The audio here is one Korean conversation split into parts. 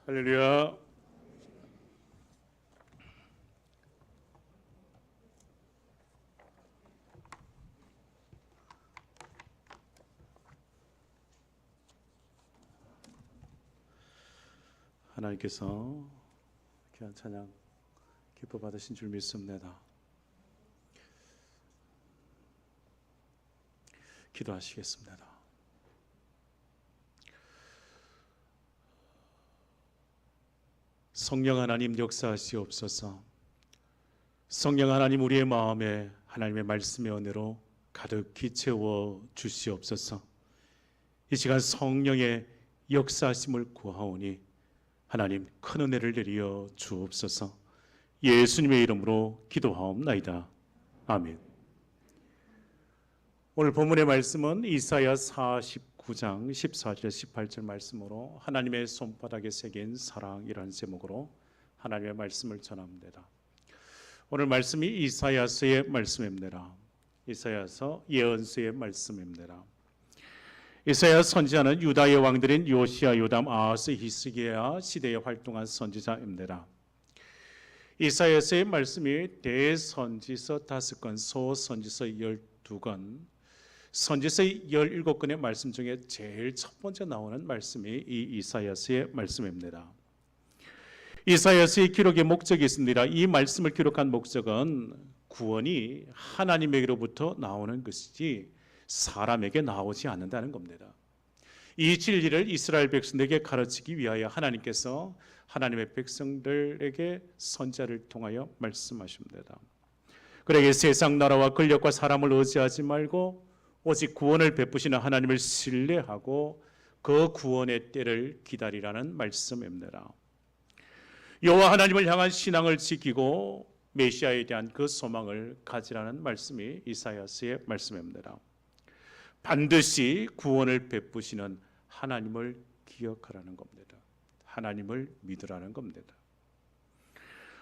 할렐루야. 하나님께서 귀한 찬양 기뻐 받으신 줄 믿습니다. 기도하시겠습니다. 성령 하나님 역사하시옵소서. 성령 하나님 우리의 마음에 하나님의 말씀의 은혜로 가득히 채워 주시옵소서. 이 시간 성령의 역사하심을 구하오니 하나님 큰 은혜를 내려 주옵소서. 예수님의 이름으로 기도하옵나이다. 아멘. 오늘 본문의 말씀은 이사야 49장 14절 18절 말씀으로 하나님의 손바닥에 새긴 사랑이라는 제목으로 하나님의 말씀을 전합니다. 오늘 말씀이 이사야서의 말씀입니다. 이사야서 예언서의 말씀입니다. 이사야 선지자는 유다의 왕들인 요시야, 요담, 아하스, 히스기야 시대에 활동한 선지자입니다. 이사야서의 말씀이 대선지서 5권, 소선지서 12권, 선지서 17권의 말씀 중에 제일 첫 번째 나오는 말씀이 이 이사야서의 말씀입니다. 이사야서의 기록의 목적이 있습니다. 이 말씀을 기록한 목적은 구원이 하나님에게로부터 나오는 것이지 사람에게 나오지 않는다는 겁니다. 이 진리를 이스라엘 백성들에게 가르치기 위하여 하나님께서 하나님의 백성들에게 선지자를 통하여 말씀하십니다. 그러기에 세상 나라와 권력과 사람을 의지하지 말고 오직 구원을 베푸시는 하나님을 신뢰하고 그 구원의 때를 기다리라는 말씀입니다. 여호와 하나님을 향한 신앙을 지키고 메시아에 대한 그 소망을 가지라는 말씀이 이사야서의 말씀입니다. 반드시 구원을 베푸시는 하나님을 기억하라는 겁니다. 하나님을 믿으라는 겁니다.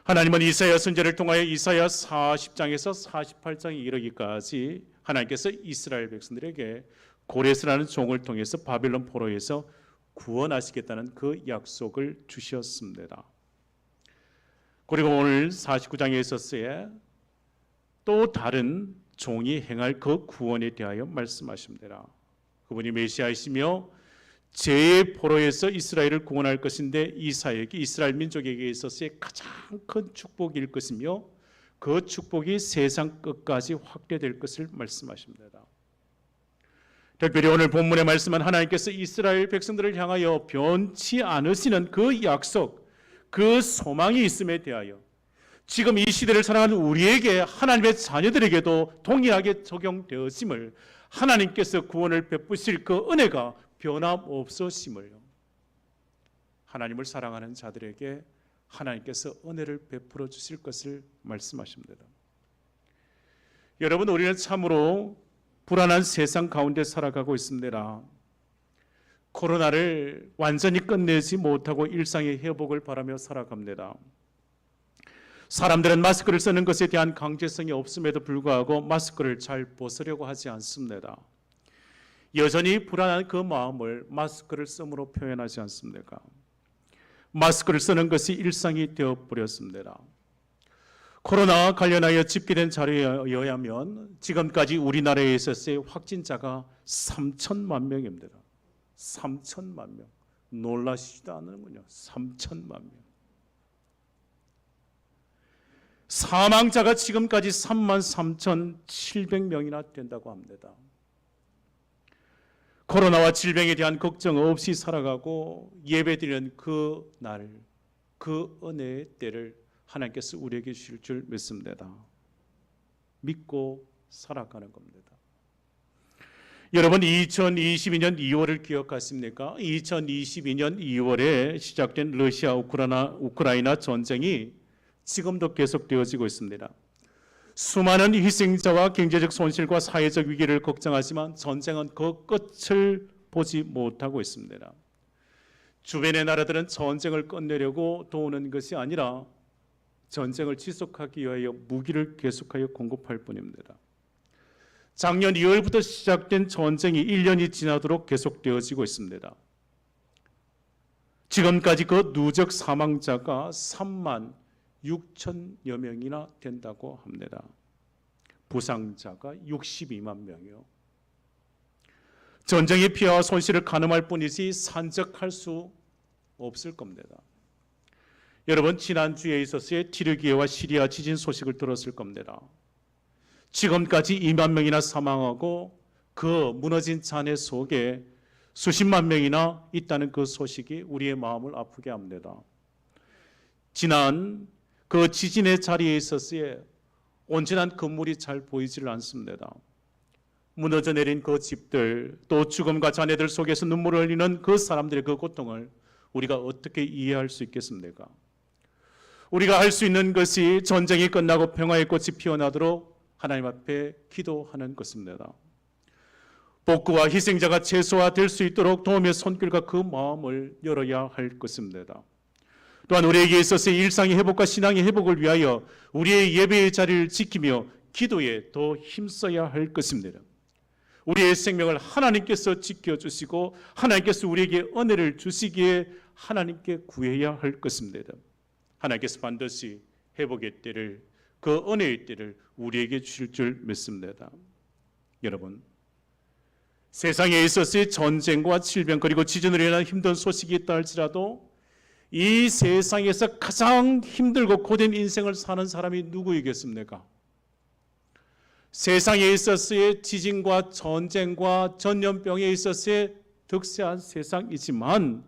하나님은 이사야 선지자를 통하여 이사야 40장에서 48장에 이르기까지 하나님께서 이스라엘 백성들에게 고레스라는 종을 통해서 바벨론 포로에서 구원하시겠다는 그 약속을 주셨습니다. 그리고 오늘 49장에 있었어요. 또 다른 종이 행할 그 구원에 대하여 말씀하십니다. 그분이 메시아이시며 죄의 포로에서 이스라엘을 구원할 것인데 이사야에게 이스라엘 민족에게 있어서의 가장 큰 축복일 것이며 그 축복이 세상 끝까지 확대될 것을 말씀하십니다. 특별히 오늘 본문의 말씀은 하나님께서 이스라엘 백성들을 향하여 변치 않으시는 그 약속, 그 소망이 있음에 대하여 지금 이 시대를 살아가는 우리에게 하나님의 자녀들에게도 동일하게 적용되었음을 하나님께서 구원을 베푸실 그 은혜가 변함없으심을 하나님을 사랑하는 자들에게 하나님께서 은혜를 베풀어 주실 것을 말씀하십니다. 여러분, 우리는 참으로 불안한 세상 가운데 살아가고 있습니다. 코로나를 완전히 끝내지 못하고 일상의 회복을 바라며 살아갑니다. 사람들은 마스크를 쓰는 것에 대한 강제성이 없음에도 불구하고 마스크를 잘 벗으려고 하지 않습니다. 여전히 불안한 그 마음을 마스크를 쓰므로 표현하지 않습니까? 마스크를 쓰는 것이 일상이 되어버렸습니다. 코로나와 관련하여 집계된 자료에 의하면 지금까지 우리나라에 있었을 확진자가 3천만 명입니다. 3천만 명. 놀라시지도 않는군요. 3천만 명. 사망자가 지금까지 33,700명이나 된다고 합니다. 코로나와 질병에 대한 걱정 없이 살아가고 예배드리는 그 날, 그 은혜의 때를 하나님께서 우리에게 주실 줄 믿습니다. 믿고 살아가는 겁니다. 여러분, 2022년 2월을 기억하십니까? 2022년 2월에 시작된 러시아 우크라이나 전쟁이 지금도 계속되어지고 있습니다. 수많은 희생자와 경제적 손실과 사회적 위기를 걱정하지만 전쟁은 그 끝을 보지 못하고 있습니다. 주변의 나라들은 전쟁을 끝내려고 도우는 것이 아니라 전쟁을 지속하기 위하여 무기를 계속하여 공급할 뿐입니다. 작년 2월부터 시작된 전쟁이 1년이 지나도록 계속되어지고 있습니다. 지금까지 그 누적 사망자가 3만 6천여 명이나 된다고 합니다. 부상자가 62만 명이요. 전쟁의 피해와 손실을 가늠할 뿐이지 산적할 수 없을 겁니다. 여러분, 지난주에 있었을 튀르기예와 시리아 지진 소식을 들었을 겁니다. 지금까지 2만 명이나 사망하고 그 무너진 잔해 속에 수십만 명이나 있다는 그 소식이 우리의 마음을 아프게 합니다. 지난 그 지진의 자리에 있었을 온전한 건물이 잘 보이지를 않습니다. 무너져 내린 그 집들, 또 죽음과 잔해들 속에서 눈물을 흘리는 그 사람들의 그 고통을 우리가 어떻게 이해할 수 있겠습니까? 우리가 할 수 있는 것이 전쟁이 끝나고 평화의 꽃이 피어나도록 하나님 앞에 기도하는 것입니다. 복구와 희생자가 최소화될 수 있도록 도움의 손길과 그 마음을 열어야 할 것입니다. 또한 우리에게 있어서 일상의 회복과 신앙의 회복을 위하여 우리의 예배의 자리를 지키며 기도에 더 힘써야 할 것입니다. 우리의 생명을 하나님께서 지켜주시고 하나님께서 우리에게 은혜를 주시기에 하나님께 구해야 할 것입니다. 하나님께서 반드시 회복의 때를, 그 은혜의 때를 우리에게 주실 줄 믿습니다. 여러분, 세상에 있어서의 전쟁과 질병 그리고 지진으로 인한 힘든 소식이 있다 할지라도 이 세상에서 가장 힘들고 고된 인생을 사는 사람이 누구이겠습니까? 세상에 있어서의 지진과 전쟁과 전염병에 있어서의 득세한 세상이지만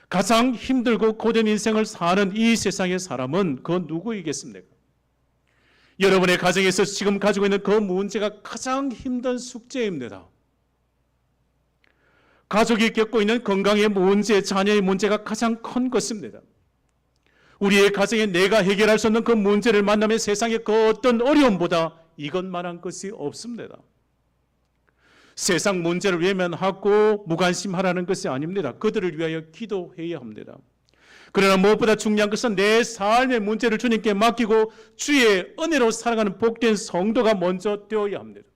가장 힘들고 고된 인생을 사는 이 세상의 사람은 그 누구이겠습니까? 여러분의 가정에서 지금 가지고 있는 그 문제가 가장 힘든 숙제입니다. 가족이 겪고 있는 건강의 문제, 자녀의 문제가 가장 큰 것입니다. 우리의 가정에 내가 해결할 수 없는 그 문제를 만나면 세상의 그 어떤 어려움보다 이것만한 것이 없습니다. 세상 문제를 외면하고 무관심하라는 것이 아닙니다. 그들을 위하여 기도해야 합니다. 그러나 무엇보다 중요한 것은 내 삶의 문제를 주님께 맡기고 주의 은혜로 살아가는 복된 성도가 먼저 되어야 합니다.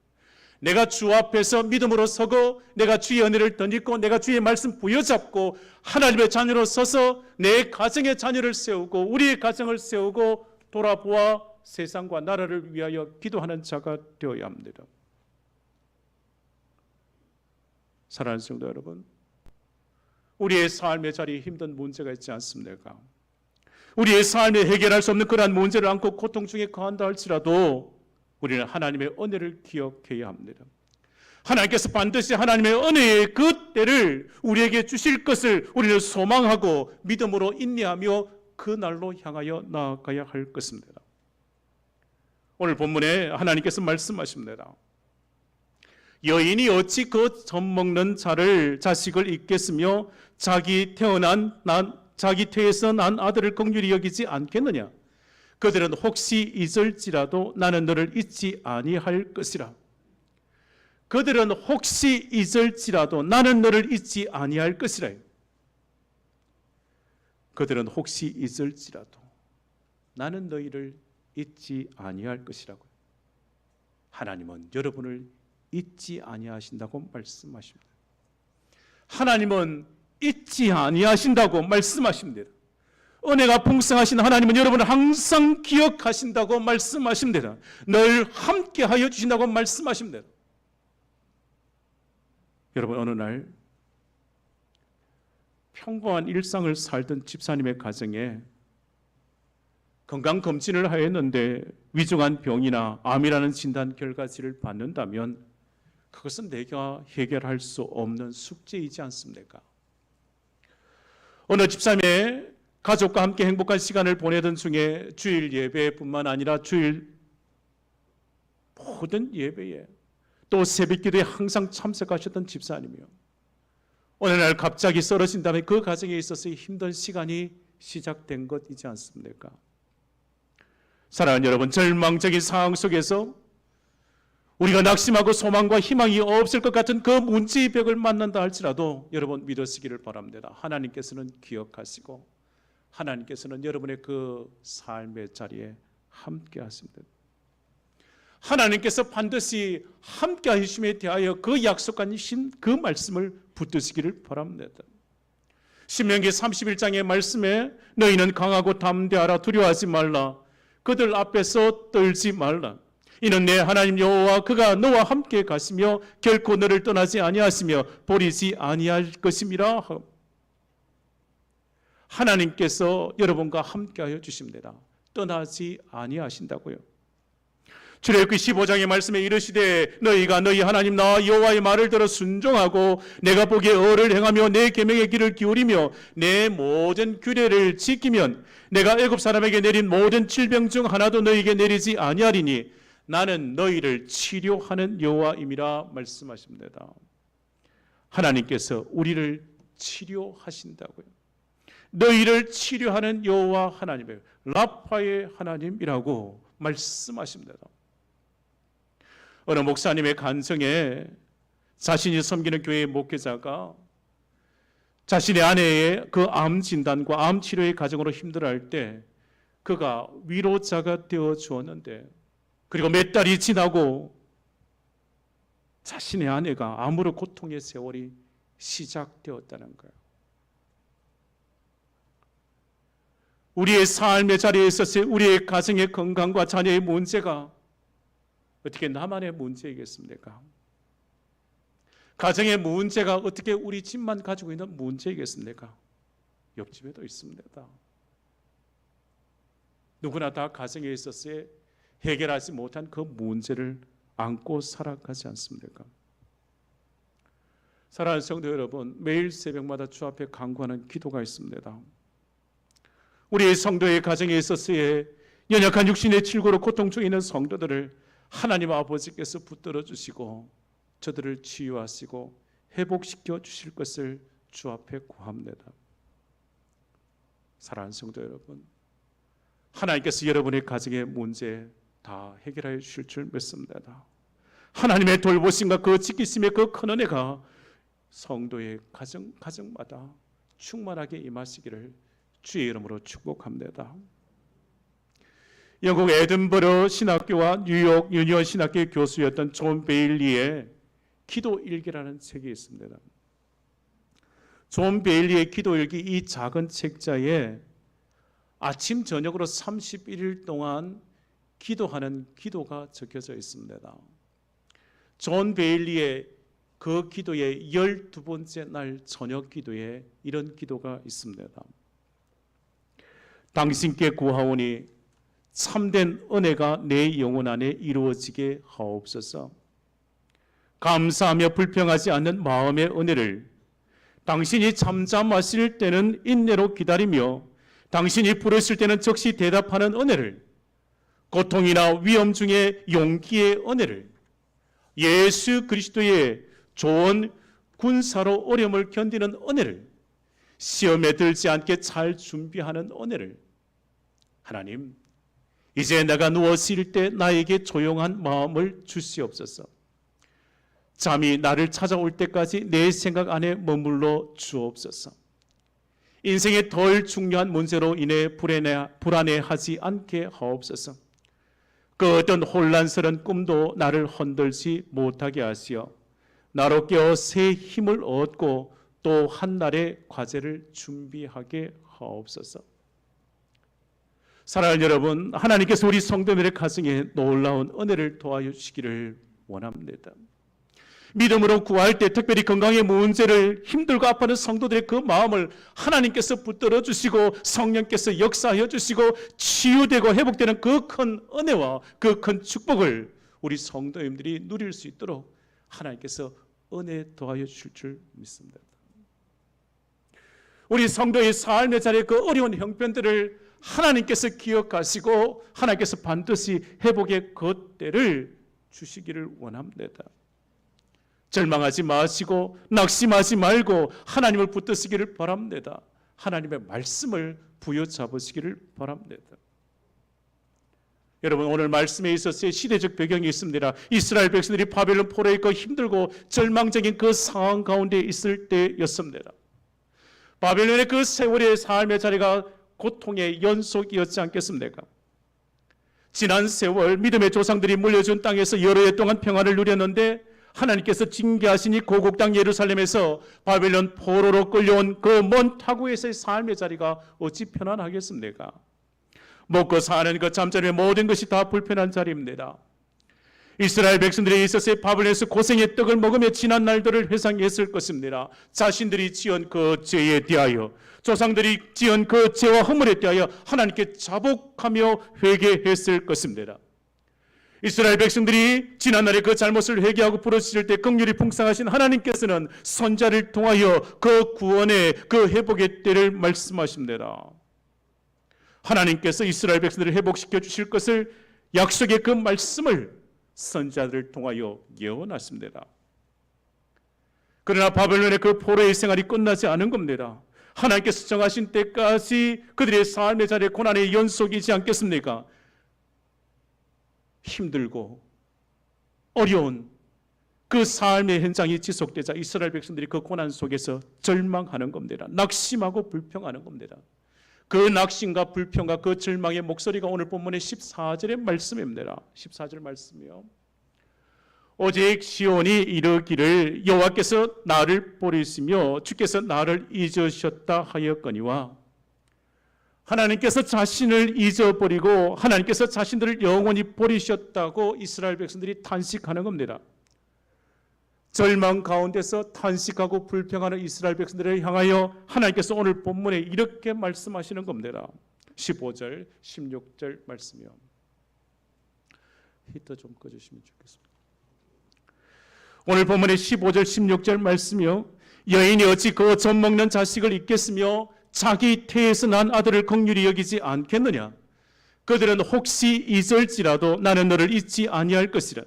내가 주 앞에서 믿음으로 서고 내가 주의 은혜를 덧입고 내가 주의 말씀 부여잡고 하나님의 자녀로 서서 내 가정의 자녀를 세우고 우리의 가정을 세우고 돌아보아 세상과 나라를 위하여 기도하는 자가 되어야 합니다. 사랑하는 성도 여러분, 우리의 삶의 자리에 힘든 문제가 있지 않습니까? 우리의 삶에 해결할 수 없는 그러한 문제를 안고 고통 중에 거한다 할지라도 우리는 하나님의 은혜를 기억해야 합니다. 하나님께서 반드시 하나님의 은혜의 그 때를 우리에게 주실 것을 우리는 소망하고 믿음으로 인내하며 그 날로 향하여 나아가야 할 것입니다. 오늘 본문에 하나님께서 말씀하십니다. 여인이 어찌 그 젖먹는 자식을 잊겠으며 자기 태에서 난 아들을 긍휼히 여기지 않겠느냐? 그들은 혹시 잊을지라도 나는 너를 잊지 아니할 것이라. 그들은 혹시 잊을지라도 나는 너를 잊지 아니할 것이라. 그들은 혹시 잊을지라도 나는 너희를 잊지 아니할 것이라고요. 하나님은 여러분을 잊지 아니하신다고 말씀하십니다. 하나님은 잊지 아니하신다고 말씀하십니다. 은혜가 풍성하신 하나님은 여러분을 항상 기억하신다고 말씀하십니다. 늘 함께하여 주신다고 말씀하십니다. 여러분, 어느 날 평범한 일상을 살던 집사님의 가정에 건강검진을 하였는데 위중한 병이나 암이라는 진단 결과지를 받는다면 그것은 내가 해결할 수 없는 숙제이지 않습니까? 어느 집사님의 가족과 함께 행복한 시간을 보내던 중에 주일 예배뿐만 아니라 주일 모든 예배에 또 새벽기도에 항상 참석하셨던 집사님이요. 어느 날 갑자기 쓰러진 다음에 그 가정에 있어서 힘든 시간이 시작된 것이지 않습니까? 사랑하는 여러분, 절망적인 상황 속에서 우리가 낙심하고 소망과 희망이 없을 것 같은 그 문제의 벽을 만난다 할지라도 여러분 믿으시기를 바랍니다. 하나님께서는 기억하시고 하나님께서는 여러분의 그 삶의 자리에 함께 하십니다. 하나님께서 반드시 함께 하심에 대하여 그 약속하신 그 말씀을 붙드시기를 바랍니다. 신명기 31장의 말씀에 너희는 강하고 담대하라 두려워하지 말라 그들 앞에서 떨지 말라 이는 내 하나님 여호와 그가 너와 함께 가시며 결코 너를 떠나지 아니하시며 버리지 아니할 것임이라. 하나님께서 여러분과 함께하여 주십니다. 떠나지 아니하신다고요. 출애굽기 15장의 말씀에 이르시되 너희가 너희 하나님 나 여호와의 말을 들어 순종하고 내가 보기에 의를 행하며 내 계명의 길을 기울이며 내 모든 규례를 지키면 내가 애굽 사람에게 내린 모든 질병 중 하나도 너희에게 내리지 아니하리니 나는 너희를 치료하는 여호와임이라 말씀하십니다. 하나님께서 우리를 치료하신다고요. 너희를 치료하는 여호와 하나님이에요. 라파의 하나님이라고 말씀하십니다. 어느 목사님의 간증에 자신이 섬기는 교회의 목회자가 자신의 아내의 그 암 진단과 암 치료의 과정으로 힘들어할 때 그가 위로자가 되어 주었는데 그리고 몇 달이 지나고 자신의 아내가 암으로 고통의 세월이 시작되었다는 거예요. 우리의 삶의 자리에 있어서 우리의 가정의 건강과 자녀의 문제가 어떻게 나만의 문제이겠습니까? 가정의 문제가 어떻게 우리 집만 가지고 있는 문제이겠습니까? 옆집에도 있습니다. 누구나 다 가정에 있어서 해결하지 못한 그 문제를 안고 살아가지 않습니까? 사랑하는 성도 여러분, 매일 새벽마다 주 앞에 간구하는 기도가 있습니다. 우리 성도의 가정에 있어서의 연약한 육신의 질고로 고통 중에 있는 성도들을 하나님 아버지께서 붙들어 주시고 저들을 치유하시고 회복시켜 주실 것을 주 앞에 구합니다. 사랑하는 성도 여러분, 하나님께서 여러분의 가정의 문제 다 해결하여 주실 줄 믿습니다. 하나님의 돌보심과 그 지키심의 그 큰 은혜가 성도의 가정마다 충만하게 임하시기를 주의 이름으로 축복합니다. 영국 에든버러 신학교와 뉴욕 유니온 신학교의 교수였던 존 베일리의 기도 일기라는 책이 있습니다. 존 베일리의 기도 일기 이 작은 책자에 아침 저녁으로 31일 동안 기도하는 기도가 적혀져 있습니다. 존 베일리의 그 기도의 12번째 날 저녁 기도에 이런 기도가 있습니다. 당신께 구하오니 참된 은혜가 내 영혼 안에 이루어지게 하옵소서. 감사하며 불평하지 않는 마음의 은혜를 당신이 잠잠하실 때는 인내로 기다리며 당신이 부르실 때는 즉시 대답하는 은혜를, 고통이나 위험 중에 용기의 은혜를, 예수 그리스도의 좋은 군사로 어려움을 견디는 은혜를, 시험에 들지 않게 잘 준비하는 은혜를, 하나님 이제 내가 누워있을 때 나에게 조용한 마음을 주시옵소서. 잠이 나를 찾아올 때까지 내 생각 안에 머물러 주옵소서. 인생의 덜 중요한 문제로 인해 불안해하지 않게 하옵소서. 그 어떤 혼란스러운 꿈도 나를 흔들지 못하게 하시어 나로 깨어 새 힘을 얻고 또 한날의 과제를 준비하게 하옵소서. 사랑하는 여러분, 하나님께서 우리 성도들의 가정에 놀라운 은혜를 도와주시기를 주시기를 원합니다. 믿음으로 구할 때 특별히 건강의 문제를 힘들고 아파하는 성도들의 그 마음을 하나님께서 붙들어 주시고 성령께서 역사하여 주시고 치유되고 회복되는 그 큰 은혜와 그 큰 축복을 우리 성도님들이 누릴 수 있도록 하나님께서 은혜 도와여 주실 줄 믿습니다. 우리 성도의 삶의 자리에 그 어려운 형편들을 하나님께서 기억하시고 하나님께서 반드시 회복의 걷대를 주시기를 원합니다. 절망하지 마시고 낙심하지 말고 하나님을 붙드시기를 바랍니다. 하나님의 말씀을 부여잡으시기를 바랍니다. 여러분, 오늘 말씀에 있어서 시대적 배경이 있습니다. 이스라엘 백성들이 바벨론 포로에 있고 힘들고 절망적인 그 상황 가운데 있을 때였습니다. 바벨론의 그 세월의 삶의 자리가 고통의 연속이었지 않겠습니까? 지난 세월 믿음의 조상들이 물려준 땅에서 여러 해 동안 평안을 누렸는데 하나님께서 징계하신 이 고국 땅 예루살렘에서 바벨론 포로로 끌려온 그 먼 타국에서의 삶의 자리가 어찌 편안하겠습니까? 먹고 사는 것, 잠자리의 모든 것이 다 불편한 자리입니다. 이스라엘 백성들이 있어서의 바벨론에서 고생의 떡을 먹으며 지난 날들을 회상했을 것입니다. 자신들이 지은 그 죄에 대하여, 조상들이 지은 그 죄와 허물에 대하여 하나님께 자복하며 회개했을 것입니다. 이스라엘 백성들이 지난날에 그 잘못을 회개하고 부르짖을 때 긍휼이 풍성하신 하나님께서는 선자를 통하여 그 구원의 그 회복의 때를 말씀하십니다. 하나님께서 이스라엘 백성들을 회복시켜 주실 것을, 약속의 그 말씀을 선자들을 통하여 예언하십니다. 그러나 바벨론의 그 포로의 생활이 끝나지 않은 겁니다. 하나님께서 정하신 때까지 그들의 삶의 자리에 고난의 연속이지 않겠습니까? 힘들고 어려운 그 삶의 현장이 지속되자 이스라엘 백성들이 그 고난 속에서 절망하는 겁니다. 낙심하고 불평하는 겁니다. 그 낙심과 불평과 그 절망의 목소리가 오늘 본문의 14절의 말씀입니다. 14절 말씀이요. 오직 시온이 이르기를 여호와께서 나를 버리시며 주께서 나를 잊으셨다 하였거니와, 하나님께서 자신을 잊어버리고 하나님께서 자신들을 영원히 버리셨다고 이스라엘 백성들이 탄식하는 겁니다. 절망 가운데서 탄식하고 불평하는 이스라엘 백성들을 향하여 하나님께서 오늘 본문에 이렇게 말씀하시는 겁니다. 15절, 16절 말씀이요. 히터 좀 꺼주시면 좋겠습니다. 오늘 본문의 15절, 16절 말씀이요. 여인이 어찌 그 젖 먹는 자식을 잊겠으며 자기 태에서 난 아들을 긍휼히 여기지 않겠느냐? 그들은 혹시 잊을지라도 나는 너를 잊지 아니할 것이라.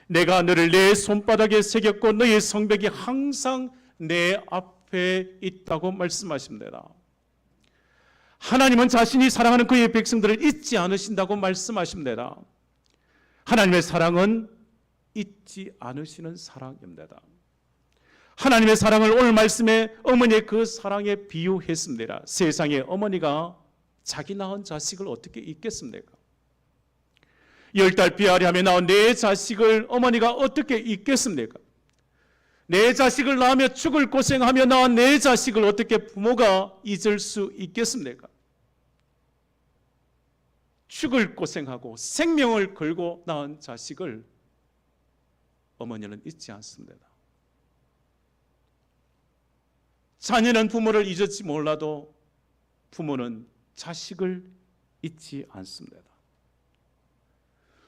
내가 너를 내 손바닥에 새겼고 너의 성벽이 항상 내 앞에 있다고 말씀하십니다. 하나님은 자신이 사랑하는 그의 백성들을 잊지 않으신다고 말씀하십니다. 하나님의 사랑은 잊지 않으시는 사랑입니다. 하나님의 사랑을 오늘 말씀에 어머니의 그 사랑에 비유했습니다. 세상의 어머니가 자기 낳은 자식을 어떻게 잊겠습니까? 10달 비아리하며 낳은 내 자식을 어머니가 어떻게 잊겠습니까? 내 자식을 낳으며 죽을 고생하며 낳은 내 자식을 어떻게 부모가 잊을 수 있겠습니까? 죽을 고생하고 생명을 걸고 낳은 자식을 어머니는 잊지 않습니다. 자녀는 부모를 잊을지 몰라도 부모는 자식을 잊지 않습니다.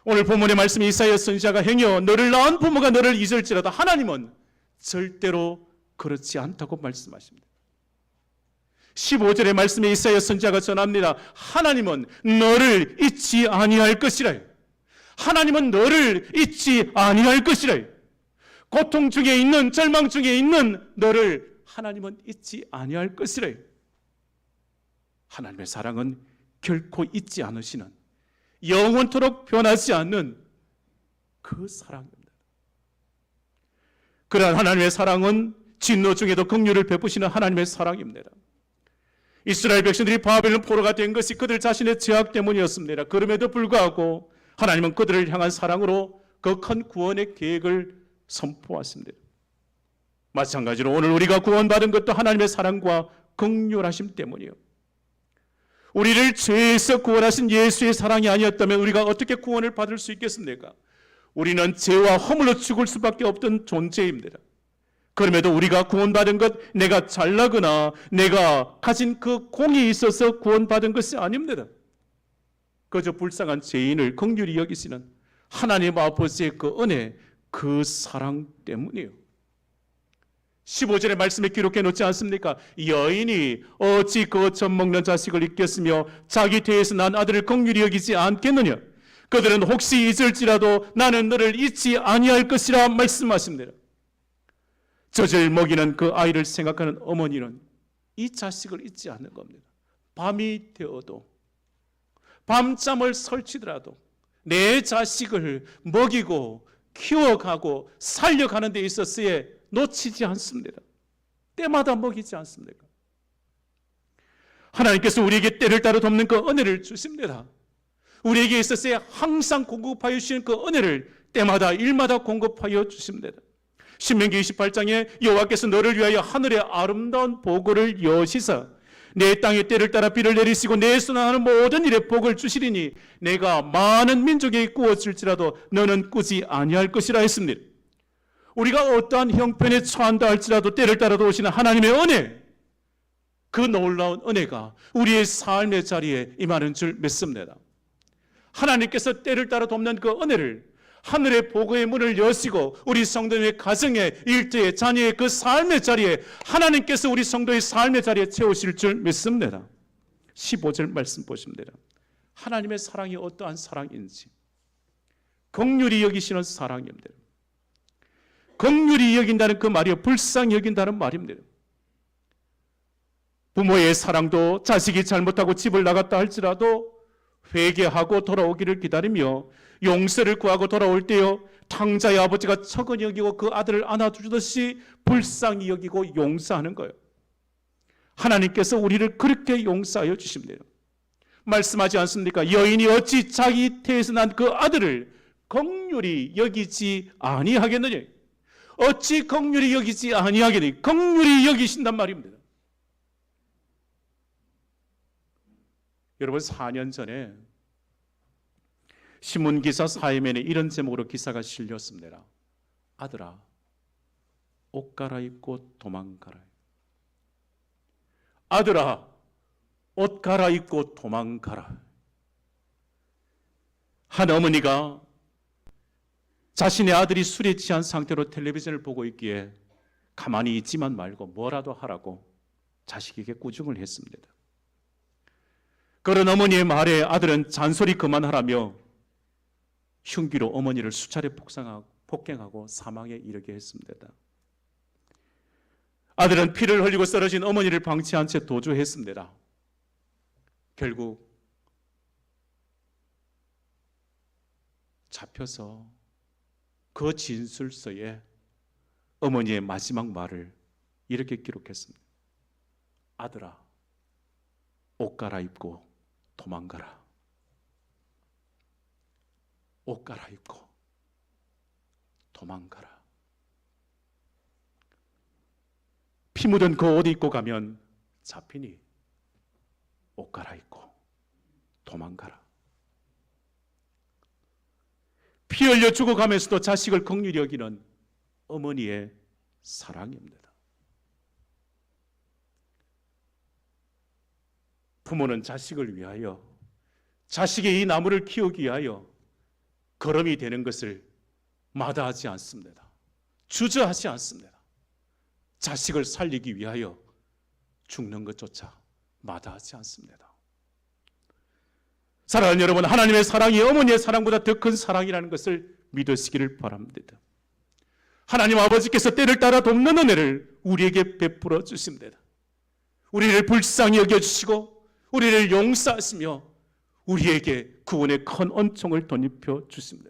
오늘 본문의 말씀이 이사야 선지자가 행여 너를 낳은 부모가 너를 잊을지라도 하나님은 절대로 그렇지 않다고 말씀하십니다. 15절의 말씀에 이사야 선지자가 전합니다. 하나님은 너를 잊지 아니할 것이라. 하나님은 너를 잊지 아니할 것이라. 고통 중에 있는, 절망 중에 있는 너를 하나님은 잊지 아니할 것이라. 하나님의 사랑은 결코 잊지 않으시는, 영원토록 변하지 않는 그 사랑입니다. 그러한 하나님의 사랑은 진노 중에도 긍휼을 베푸시는 하나님의 사랑입니다. 이스라엘 백성들이 바벨론 포로가 된 것이 그들 자신의 죄악 때문이었습니다. 그럼에도 불구하고 하나님은 그들을 향한 사랑으로 그 큰 구원의 계획을 선포하십니다. 마찬가지로 오늘 우리가 구원받은 것도 하나님의 사랑과 긍휼하심 때문이요. 우리를 죄에서 구원하신 예수의 사랑이 아니었다면 우리가 어떻게 구원을 받을 수 있겠습니까? 우리는 죄와 허물로 죽을 수밖에 없던 존재입니다. 그럼에도 우리가 구원받은 것, 내가 잘나거나 내가 가진 그 공이 있어서 구원받은 것이 아닙니다. 그저 불쌍한 죄인을 긍휼히 여기시는 하나님 아버지의 그 은혜, 그 사랑 때문이에요. 15절의 말씀에 기록해 놓지 않습니까? 여인이 어찌 그 젖 먹는 자식을 잊겠으며 자기 태에서 난 아들을 긍휼히 여기지 않겠느냐? 그들은 혹시 잊을지라도 나는 너를 잊지 아니할 것이라 말씀하십니다. 젖을 먹이는 그 아이를 생각하는 어머니는 이 자식을 잊지 않는 겁니다. 밤이 되어도, 밤잠을 설치더라도 내 자식을 먹이고 키워가고 살려가는 데 있어서의 놓치지 않습니다. 때마다 먹이지 않습니까? 하나님께서 우리에게 때를 따라 돕는 그 은혜를 주십니다. 우리에게 있어서의 항상 공급하여 주시는 그 은혜를 때마다 일마다 공급하여 주십니다. 신명기 28장에 여호와께서 너를 위하여 하늘의 아름다운 보고를 여시사 내 땅에 때를 따라 비를 내리시고 내 손하는 모든 일에 복을 주시리니 내가 많은 민족에게 꾸었을지라도 너는 꾸지 아니할 것이라 했습니다. 우리가 어떠한 형편에 처한다 할지라도 때를 따라 도우시는 하나님의 은혜, 그 놀라운 은혜가 우리의 삶의 자리에 임하는 줄 믿습니다. 하나님께서 때를 따라 돕는 그 은혜를 하늘의 보고의 문을 여시고 우리 성도의 가정에, 일터에, 자녀의 그 삶의 자리에 하나님께서 우리 성도의 삶의 자리에 채우실 줄 믿습니다. 15절 말씀 보시면 돼요. 하나님의 사랑이 어떠한 사랑인지 긍휼히 여기시는 사랑입니다. 긍휼히 여긴다는 그 말이요, 불쌍히 여긴다는 말입니다. 부모의 사랑도 자식이 잘못하고 집을 나갔다 할지라도 회개하고 돌아오기를 기다리며 용서를 구하고 돌아올 때요, 탕자의 아버지가 척은히 여기고 그 아들을 안아주듯이 불쌍히 여기고 용서하는 거예요. 하나님께서 우리를 그렇게 용서하여 주십니다. 말씀하지 않습니까? 여인이 어찌 자기 태에서 난 그 아들을 긍휼히 여기지 아니하겠느냐? 어찌 긍휼히 여기지 아니하겠느냐? 긍휼히 여기신단 말입니다. 여러분, 4년 전에 신문기사 사회면에 이런 제목으로 기사가 실렸습니다. 아들아, 옷 갈아입고 도망가라. 아들아, 옷 갈아입고 도망가라. 한 어머니가 자신의 아들이 술에 취한 상태로 텔레비전을 보고 있기에 가만히 있지만 말고 뭐라도 하라고 자식에게 꾸중을 했습니다. 그런 어머니의 말에 아들은 잔소리 그만하라며 흉기로 어머니를 수차례 폭행하고 사망에 이르게 했습니다. 아들은 피를 흘리고 쓰러진 어머니를 방치한 채 도주했습니다. 결국 잡혀서 그 진술서에 어머니의 마지막 말을 이렇게 기록했습니다. 아들아, 옷 갈아입고 도망가라. 옷 갈아입고 도망가라. 피 묻은 그 옷 입고 가면 잡히니 옷 갈아입고 도망가라. 피 흘려 죽어가면서도 자식을 긍휼히 여기는 어머니의 사랑입니다. 부모는 자식을 위하여, 자식의 이 나무를 키우기 위하여 걸음이 되는 것을 마다하지 않습니다. 주저하지 않습니다. 자식을 살리기 위하여 죽는 것조차 마다하지 않습니다. 사랑하는 여러분, 하나님의 사랑이 어머니의 사랑보다 더 큰 사랑이라는 것을 믿으시기를 바랍니다. 하나님 아버지께서 때를 따라 돕는 은혜를 우리에게 베풀어 주십니다. 우리를 불쌍히 여겨주시고 우리를 용서하시며 우리에게 구원의 큰恩寵을 덧입혀 주십니다.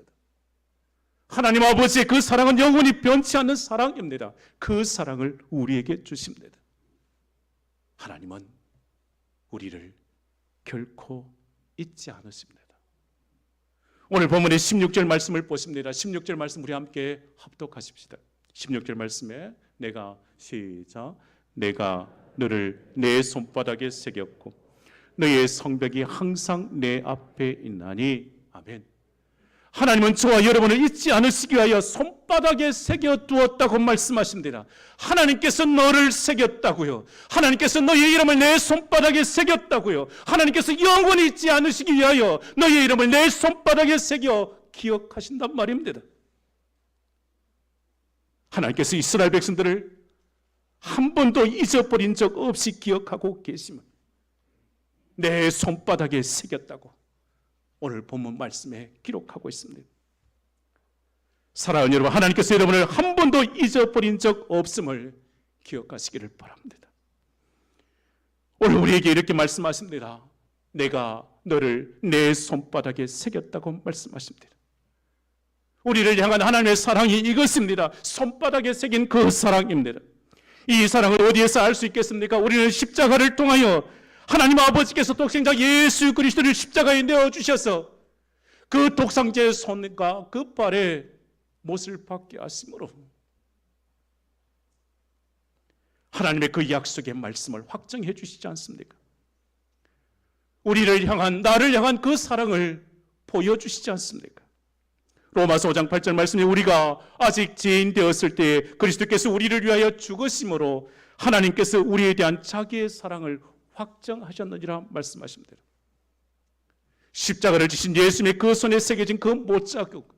하나님 아버지의 그 사랑은 영원히 변치 않는 사랑입니다. 그 사랑을 우리에게 주십니다. 하나님은 우리를 결코 잊지 않으십니다. 오늘 본문의 16절 말씀을 보십니다. 16절 말씀 우리 함께 합독하십시다. 16절 말씀에 시작. 내가 너를 내 손바닥에 새겼고 너의 성벽이 항상 내 앞에 있나니. 아멘. 하나님은 저와 여러분을 잊지 않으시기 위하여 손바닥에 새겨두었다고 말씀하십니다. 하나님께서 너를 새겼다고요. 하나님께서 너의 이름을 내 손바닥에 새겼다고요. 하나님께서 영원히 잊지 않으시기 위하여 너의 이름을 내 손바닥에 새겨 기억하신단 말입니다. 하나님께서 이스라엘 백성들을 한 번도 잊어버린 적 없이 기억하고 계시면 내 손바닥에 새겼다고 오늘 본문 말씀에 기록하고 있습니다. 사랑하는 여러분, 하나님께서 여러분을 한 번도 잊어버린 적 없음을 기억하시기를 바랍니다. 오늘 우리에게 이렇게 말씀하십니다. 내가 너를 내 손바닥에 새겼다고 말씀하십니다. 우리를 향한 하나님의 사랑이 이것입니다. 손바닥에 새긴 그 사랑입니다. 이 사랑을 어디에서 알 수 있겠습니까? 우리는 십자가를 통하여 하나님 아버지께서 독생자 예수 그리스도를 십자가에 내어주셔서 그 독상제의 손과 그 발에 못을 받게 하심으로 하나님의 그 약속의 말씀을 확정해 주시지 않습니까? 우리를 향한, 나를 향한 그 사랑을 보여주시지 않습니까? 로마서 5장 8절 말씀에 우리가 아직 죄인 되었을 때 그리스도께서 우리를 위하여 죽으심으로 하나님께서 우리에 대한 자기의 사랑을 확정하셨느니라 말씀하십니다. 십자가를 지신 예수님의 그 손에 새겨진 그 못자국,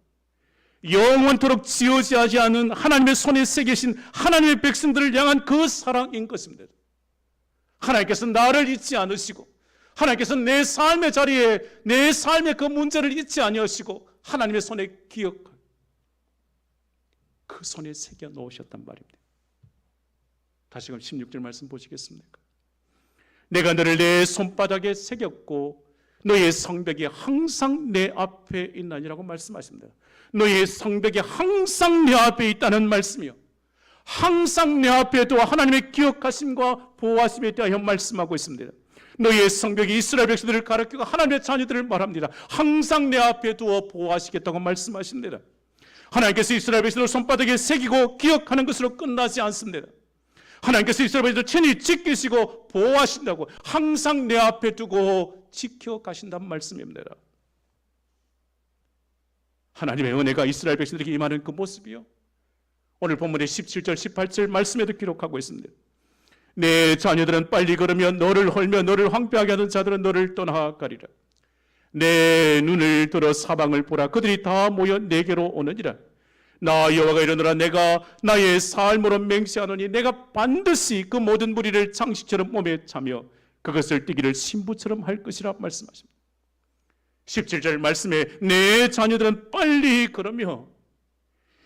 영원토록 지워지지 않은 하나님의 손에 새기신 하나님의 백성들을 향한 그 사랑인 것입니다. 하나님께서 나를 잊지 않으시고, 하나님께서 내 삶의 자리에, 내 삶의 그 문제를 잊지 아니하시고 하나님의 손에 기억하고 그 손에 새겨 놓으셨단 말입니다. 다시금 16절 말씀 보시겠습니까? 내가 너를 내 손바닥에 새겼고 너의 성벽이 항상 내 앞에 있나니라고 말씀하십니다. 너의 성벽이 항상 내 앞에 있다는 말씀이요, 항상 내 앞에 두어 하나님의 기억하심과 보호하심에 대하여 말씀하고 있습니다. 너희의 성벽이 이스라엘 백성들을 가리키고 하나님의 자녀들을 말합니다. 항상 내 앞에 두어 보호하시겠다고 말씀하십니다. 하나님께서 이스라엘 백성을 손바닥에 새기고 기억하는 것으로 끝나지 않습니다. 하나님께서 이스라엘 백성을 친히 지키시고 보호하신다고, 항상 내 앞에 두고 지켜가신다는 말씀입니다. 하나님의 은혜가 이스라엘 백성들에게 임하는 그 모습이요, 오늘 본문의 17절 18절 말씀에도 기록하고 있습니다. 내 자녀들은 빨리 걸으며 너를 헐며 너를 황폐하게 하는 자들은 너를 떠나가리라. 내 눈을 들어 사방을 보라. 그들이 다 모여 내게로 오느니라. 나 여호와가 이르노라. 내가 나의 삶으로 맹세하노니 내가 반드시 그 모든 무리를 장식처럼 몸에 차며 그것을 띠기를 신부처럼 할 것이라 말씀하십니다. 17절 말씀에 내 자녀들은 빨리 걸으며,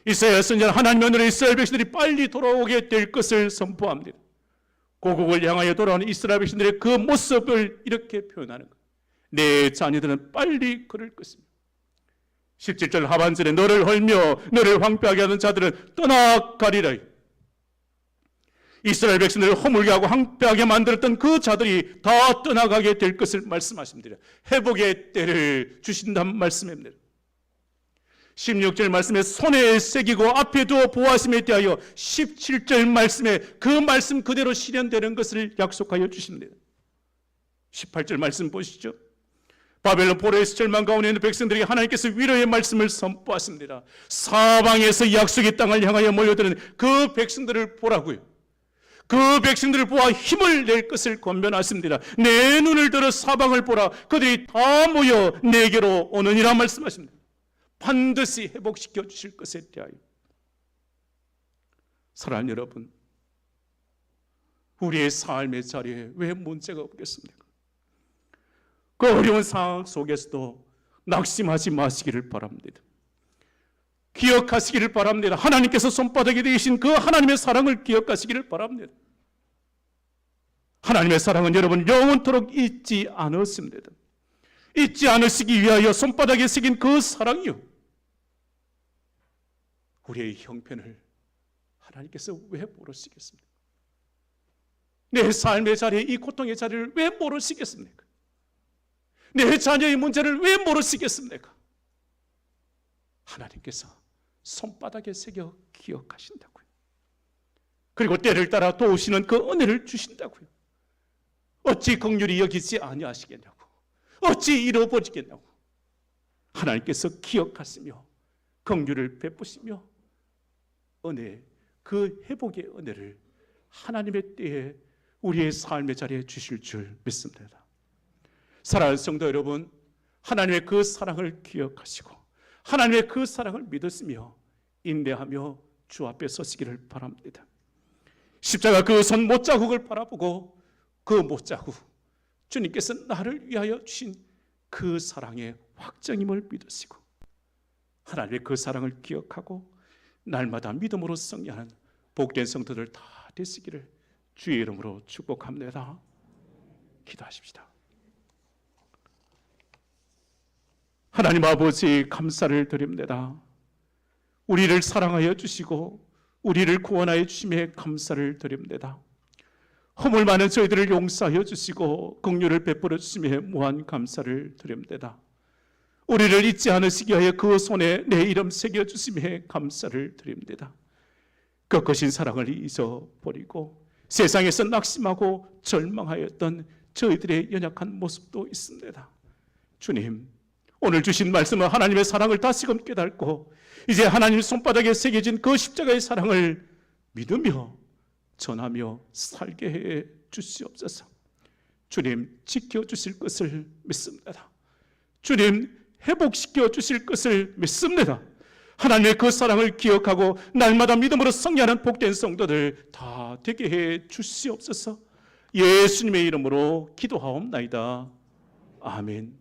이사야 선지자는 하나님의 은혜로 이스라엘 백성들이 빨리 돌아오게 될 것을 선포합니다. 고국을 향하여 돌아오는 이스라엘 백성들의 그 모습을 이렇게 표현하는 것. 내 자녀들은 빨리 걸을 것입니다. 17절 하반절에 너를 헐며 너를 황폐하게 하는 자들은 떠나가리라. 이스라엘 백성들을 허물게 하고 황폐하게 만들었던 그 자들이 다 떠나가게 될 것을 말씀하십니다. 회복의 때를 주신다는 말씀입니다. 16절 말씀에 손에 새기고 앞에 두어 보호하심에 대하여 17절 말씀에 그 말씀 그대로 실현되는 것을 약속하여 주십니다. 18절 말씀 보시죠. 바벨론 포로에서 절망가운데 있는 백성들에게 하나님께서 위로의 말씀을 선포하십니다. 사방에서 약속의 땅을 향하여 모여드는 그 백성들을 보라고요. 그 백성들을 보아 힘을 낼 것을 권면하십니다. 내 눈을 들어 사방을 보라. 그들이 다 모여 내게로 오느니라 말씀하십니다. 반드시 회복시켜 주실 것에 대하여. 사랑하는 여러분, 우리의 삶의 자리에 왜 문제가 없겠습니까? 그 어려운 상황 속에서도 낙심하지 마시기를 바랍니다. 기억하시기를 바랍니다. 하나님께서 손바닥에 대신 그 하나님의 사랑을 기억하시기를 바랍니다. 하나님의 사랑은 여러분 영원토록 잊지 않았습니다. 잊지 않으시기 위하여 손바닥에 새긴 그 사랑이요, 우리의 형편을 하나님께서 왜 모르시겠습니까? 내 삶의 자리에, 이 고통의 자리를 왜 모르시겠습니까? 내 자녀의 문제를 왜 모르시겠습니까? 하나님께서 손바닥에 새겨 기억하신다고요. 그리고 때를 따라 도우시는 그 은혜를 주신다고요. 어찌 긍휼히 여기지 아니하시겠냐고, 어찌 잃어버리겠냐고. 하나님께서 기억하시며 긍휼을 베푸시며 은혜, 그 회복의 은혜를 하나님의 때에 우리의 삶의 자리에 주실 줄 믿습니다. 사랑하는 성도 여러분, 하나님의 그 사랑을 기억하시고 하나님의 그 사랑을 믿으시며 인내하며 주 앞에 서시기를 바랍니다. 십자가 그 손 못자국을 바라보고 그 못자국, 주님께서 나를 위하여 주신 그 사랑의 확정임을 믿으시고 하나님의 그 사랑을 기억하고 날마다 믿음으로 승리하는 복된 성도들 다 되시기를 주의 이름으로 축복합니다. 기도하십시다. 하나님 아버지, 감사를 드립니다. 우리를 사랑하여 주시고 우리를 구원하여 주심에 감사를 드립니다. 허물 많은 저희들을 용서하여 주시고 긍휼을 베풀어 주심에 무한 감사를 드립니다. 우리를 잊지 않으시기 위하여 그 손에 내 이름 새겨주심에 감사를 드립니다. 꺾으신 사랑을 잊어버리고 세상에서 낙심하고 절망하였던 저희들의 연약한 모습도 있습니다. 주님, 오늘 주신 말씀은 하나님의 사랑을 다시금 깨닫고 이제 하나님 손바닥에 새겨진 그 십자가의 사랑을 믿으며 전하며 살게 해 주시옵소서. 주님, 지켜주실 것을 믿습니다. 주님, 회복시켜 주실 것을 믿습니다. 하나님의 그 사랑을 기억하고 날마다 믿음으로 승리하는 복된 성도들 다 되게 해 주시옵소서. 예수님의 이름으로 기도하옵나이다. 아멘.